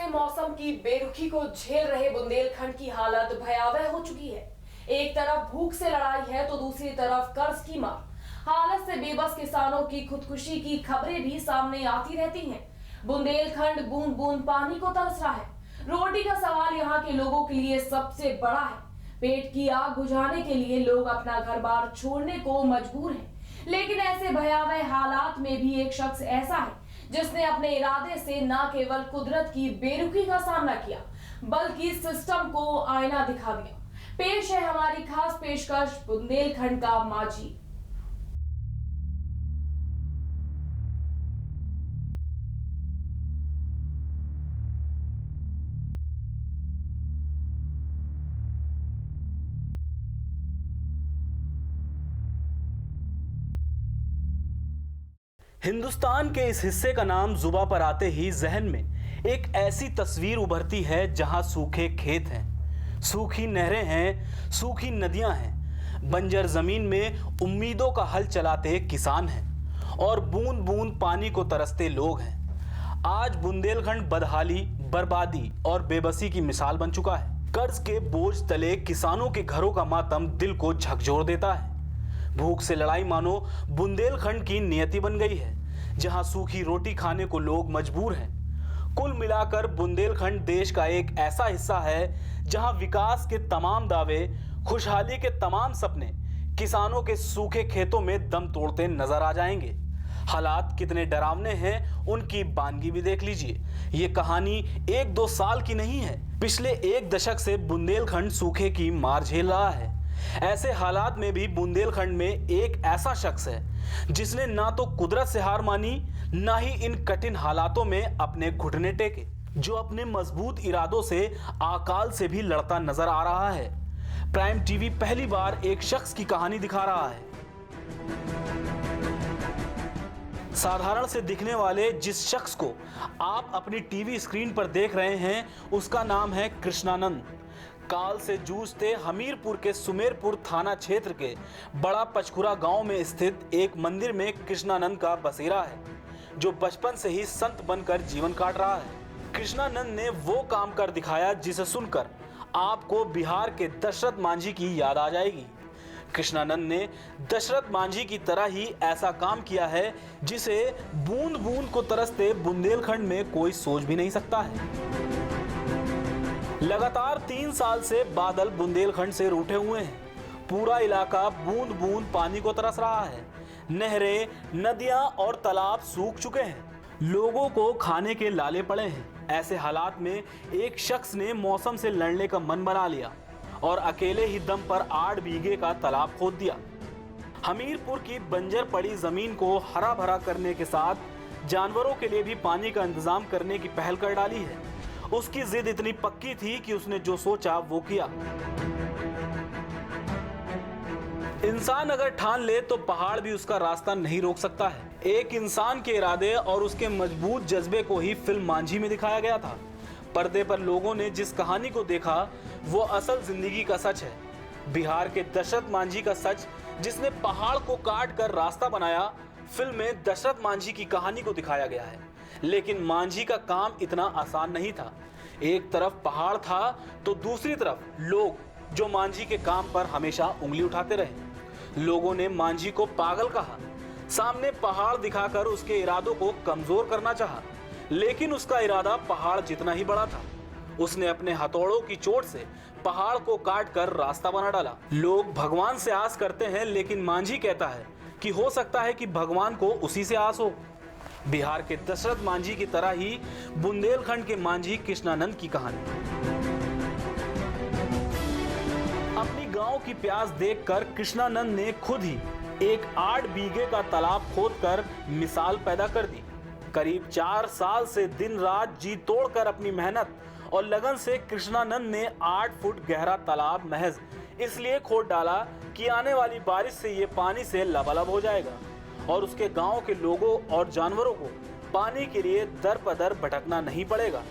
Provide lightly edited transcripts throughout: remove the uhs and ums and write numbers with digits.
से मौसम की बेरुखी को झेल रहे बुंदेलखंड की हालत भयावह हो चुकी है। एक तरफ भूख से लड़ाई है तो दूसरी तरफ कर्ज की मार। हालत से बेबस किसानों की खुदकुशी की खबरें भी सामने आती रहती हैं। बुंदेलखंड बूंद बूंद पानी को तरस रहा है। रोटी का सवाल यहाँ के लोगों के लिए सबसे बड़ा है। पेट की आग बुझाने के लिए लोग अपना घर बार छोड़ने को मजबूर हैं। लेकिन ऐसे भयावह हालात में भी एक शख्स ऐसा है जिसने अपने इरादे से न केवल कुदरत की बेरुखी का सामना किया बल्कि सिस्टम को आईना दिखा दिया। पेश है हमारी खास पेशकश बुंदेलखंड का माझी। हिंदुस्तान के इस हिस्से का नाम जुबा पर आते ही जहन में एक ऐसी तस्वीर उभरती है जहां सूखे खेत हैं, सूखी नहरें हैं, सूखी नदियां हैं, बंजर जमीन में उम्मीदों का हल चलाते किसान हैं और बूंद बूंद पानी को तरसते लोग हैं। आज बुंदेलखंड बदहाली, बर्बादी और बेबसी की मिसाल बन चुका है। कर्ज के बोझ तले किसानों के घरों का मातम दिल को झकझोर देता है। भूख से लड़ाई मानो बुंदेलखंड की नियति बन गई है, जहां सूखी रोटी खाने को लोग मजबूर हैं। कुल मिलाकर बुंदेलखंड देश का एक ऐसा हिस्सा है जहां विकास के तमाम दावे, खुशहाली के तमाम सपने किसानों के सूखे खेतों में दम तोड़ते नजर आ जाएंगे। हालात कितने डरावने हैं उनकी बानगी भी देख लीजिए। ये कहानी 1-2 साल की नहीं है, पिछले 1 दशक से बुंदेलखंड सूखे की मार झेल रहा है। ऐसे हालात में भी बुंदेलखंड में एक ऐसा शख्स है जिसने ना तो कुदरत से हार मानी, ना ही इन कठिन हालातों में अपने घुटने टेके, जो अपने मजबूत इरादों से अकाल से भी लड़ता नजर आ रहा है। प्राइम टीवी पहली बार एक शख्स की कहानी दिखा रहा है। साधारण से दिखने वाले जिस शख्स को आप अपनी टीवी स्क्रीन पर देख रहे हैं, उसका नाम है कृष्णानंद। काल से जूझते हमीरपुर के सुमेरपुर थाना क्षेत्र के बड़ा पचखुरा गांव में स्थित एक मंदिर में कृष्णानंद का बसेरा है, जो बचपन से ही संत बनकर जीवन काट रहा है। कृष्णानंद ने वो काम कर दिखाया जिसे सुनकर आपको बिहार के दशरथ मांझी की याद आ जाएगी। कृष्णानंद ने दशरथ मांझी की तरह ही ऐसा काम किया है जिसे बूंद बूंद को तरसते बुंदेलखंड में कोई सोच भी नहीं सकता है। लगातार 3 साल से बादल बुंदेलखंड से रूठे हुए हैं। पूरा इलाका बूंद बूंद पानी को तरस रहा है। नहरें, नदियां और तालाब सूख चुके हैं। लोगों को खाने के लाले पड़े हैं। ऐसे हालात में एक शख्स ने मौसम से लड़ने का मन बना लिया और अकेले ही दम पर 8 बीघे का तालाब खोद दिया। हमीरपुर की बंजर पड़ी जमीन को हरा भरा करने के साथ जानवरों के लिए भी पानी का इंतजाम करने की पहल कर डाली है। उसकी जिद इतनी पक्की थी कि उसने जो सोचा वो किया। इंसान अगर ठान ले तो पहाड़ भी उसका रास्ता नहीं रोक सकता है। एक इंसान के इरादे और उसके मजबूत जज्बे को ही फिल्म मांझी में दिखाया गया था। पर्दे पर लोगों ने जिस कहानी को देखा वो असल जिंदगी का सच है। बिहार के दशरथ मांझी का सच, जिसने पहाड़ को काट कर रास्ता बनाया। फिल्म में दशरथ मांझी की कहानी को दिखाया गया है, लेकिन मांझी का काम इतना आसान नहीं था। एक तरफ पहाड़ था तो दूसरी तरफ लोग, जो मांझी के काम पर हमेशा उंगली उठाते रहे। लोगों ने मांझी को पागल कहा, सामने पहाड़ दिखाकर उसके इरादों को कमजोर करना चाहा, लेकिन उसका इरादा पहाड़ जितना ही बड़ा था। उसने अपने हथौड़ों की चोट से पहाड़ को काट कर रास्ता बना डाला। लोग भगवान से आस करते हैं, लेकिन मांझी कहता है कि हो सकता है कि भगवान को उसी से आस हो। बिहार के दशरथ मांझी की तरह ही बुंदेलखंड के मांझी कृष्णानंद की कहानी। अपनी गांव की प्यास देखकर कृष्णानंद ने खुद ही एक 8 बीघे का तालाब खोदकर मिसाल पैदा कर दी। करीब 4 साल से दिन रात जी तोड़कर अपनी मेहनत और लगन से कृष्णानंद ने 8 फुट गहरा तालाब महज इसलिए खोद डाला कि आने वाली बारिश से ये पानी से लबालब हो जाएगा और उसके गांव के लोगों और जानवरों को पानी के लिए दर पदर भटकना नहीं पड़ेगा।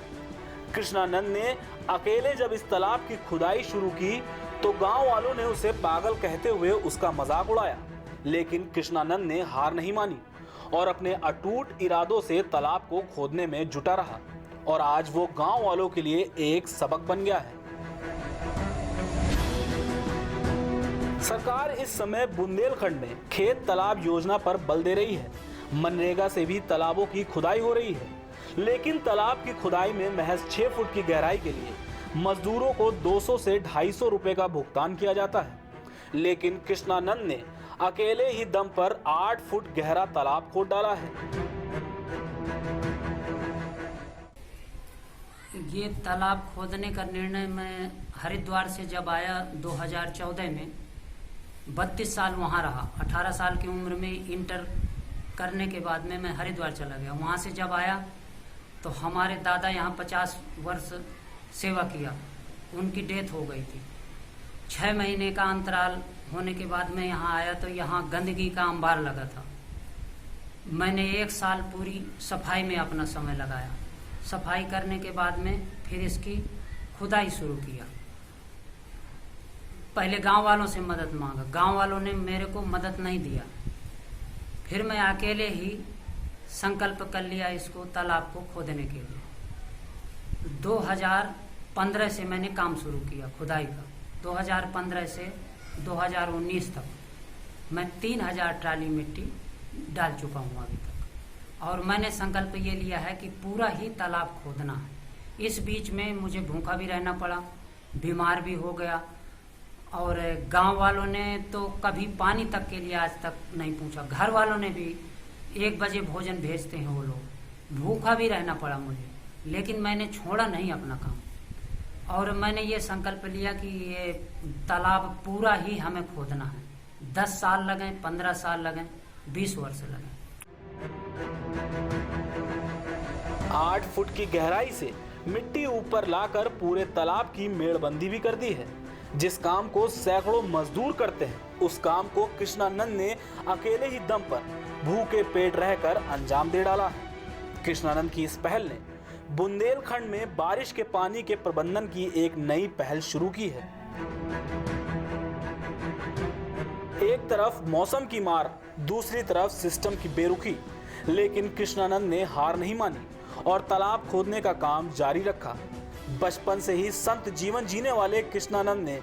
कृष्णानंद ने अकेले जब इस तालाब की खुदाई शुरू की तो गांव वालों ने उसे पागल कहते हुए उसका मजाक उड़ाया, लेकिन कृष्णानंद ने हार नहीं मानी और अपने अटूट इरादों से तालाब को खोदने में जुटा रहा। और आज वो गांव वालों के लिए एक सबक बन गया है। सरकार इस समय बुंदेलखंड में खेत तालाब योजना पर बल दे रही है। मनरेगा से भी तालाबों की खुदाई हो रही है, लेकिन तालाब की खुदाई में महज 6 फुट की गहराई के लिए मजदूरों को 200 से 250 रुपए का भुगतान किया जाता है। लेकिन कृष्णानंद ने अकेले ही दम पर 8 फुट गहरा तालाब खोद डाला है। ये तालाब खोदने का निर्णय मैं हरिद्वार से जब आया 2014 में, 32 साल वहाँ रहा। 18 साल की उम्र में इंटर करने के बाद में मैं हरिद्वार चला गया। वहाँ से जब आया तो हमारे दादा यहाँ 50 वर्ष सेवा किया, उनकी डेथ हो गई थी। 6 महीने का अंतराल होने के बाद मैं यहाँ आया तो यहाँ गंदगी का अंबार लगा था। मैंने 1 साल पूरी सफाई में अपना समय लगाया। सफाई करने के बाद में फिर इसकी खुदाई शुरू किया। पहले गांव वालों से मदद मांगा, गांव वालों ने मेरे को मदद नहीं दिया। फिर मैं अकेले ही संकल्प कर लिया इसको तालाब को खोदने के लिए। 2015 से मैंने काम शुरू किया खुदाई का। 2015 से 2019 तक मैं 3000 ट्राली मिट्टी डाल चुका हूँ अभी तक। और मैंने संकल्प ये लिया है कि पूरा ही तालाब खोदना है। इस बीच में मुझे भूखा भी रहना पड़ा, बीमार भी हो गया, और गांव वालों ने तो कभी पानी तक के लिए आज तक नहीं पूछा। घर वालों ने भी 1 बजे भोजन भेजते हैं वो लोग। भूखा भी रहना पड़ा मुझे, लेकिन मैंने छोड़ा नहीं अपना काम। और मैंने ये संकल्प लिया कि ये तालाब पूरा ही हमें खोदना है। 10 साल लगें, 15 साल लगें, 20 वर्ष लगें। 8 फुट की गहराई से मिट्टी ऊपर लाकर पूरे तालाब की मेड़बंदी भी कर दी है। जिस काम को सैकड़ों मजदूर करते हैं, उस काम को कृष्णानंद ने अकेले ही दम पर भूखे पेट रहकर अंजाम दे डाला है। कृष्णानंद की इस पहल ने बुंदेलखंड में बारिश के पानी के प्रबंधन की एक नई पहल शुरू की है। एक तरफ मौसम की मार, दूसरी तरफ सिस्टम की बेरुखी, लेकिन कृष्णानंद ने हार नहीं मानी और तालाब खोदने का काम जारी रखा। बचपन से ही संत जीवन जीने वाले कृष्णानंद ने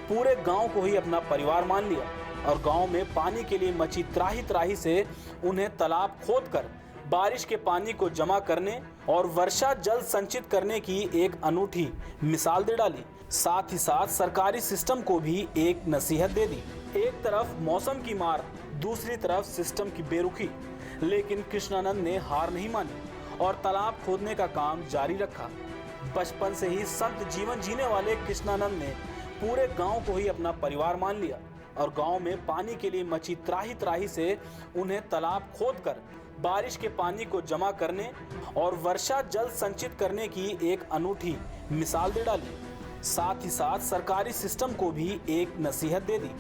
पूरे गांव को ही अपना परिवार मान लिया और गांव में पानी के लिए मची त्राही त्राही से उन्हें तालाब खोदकर बारिश के पानी को जमा करने और वर्षा जल संचित करने की एक अनूठी मिसाल दे डाली। साथ ही साथ सरकारी सिस्टम को भी एक नसीहत दे दी। एक तरफ मौसम की मार, दूसरी तरफ सिस्टम की बेरुखी, लेकिन कृष्णानंद ने हार नहीं मानी और तालाब खोदने का काम जारी रखा। बचपन से ही संत जीवन जीने वाले कृष्णानंद ने पूरे गांव को ही अपना परिवार मान लिया और गांव में पानी के लिए मची त्राही त्राही से उन्हें तालाब खोदकर बारिश के पानी को जमा करने और वर्षा जल संचित करने की एक अनूठी मिसाल दे डाली। साथ ही साथ सरकारी सिस्टम को भी एक नसीहत दे दी।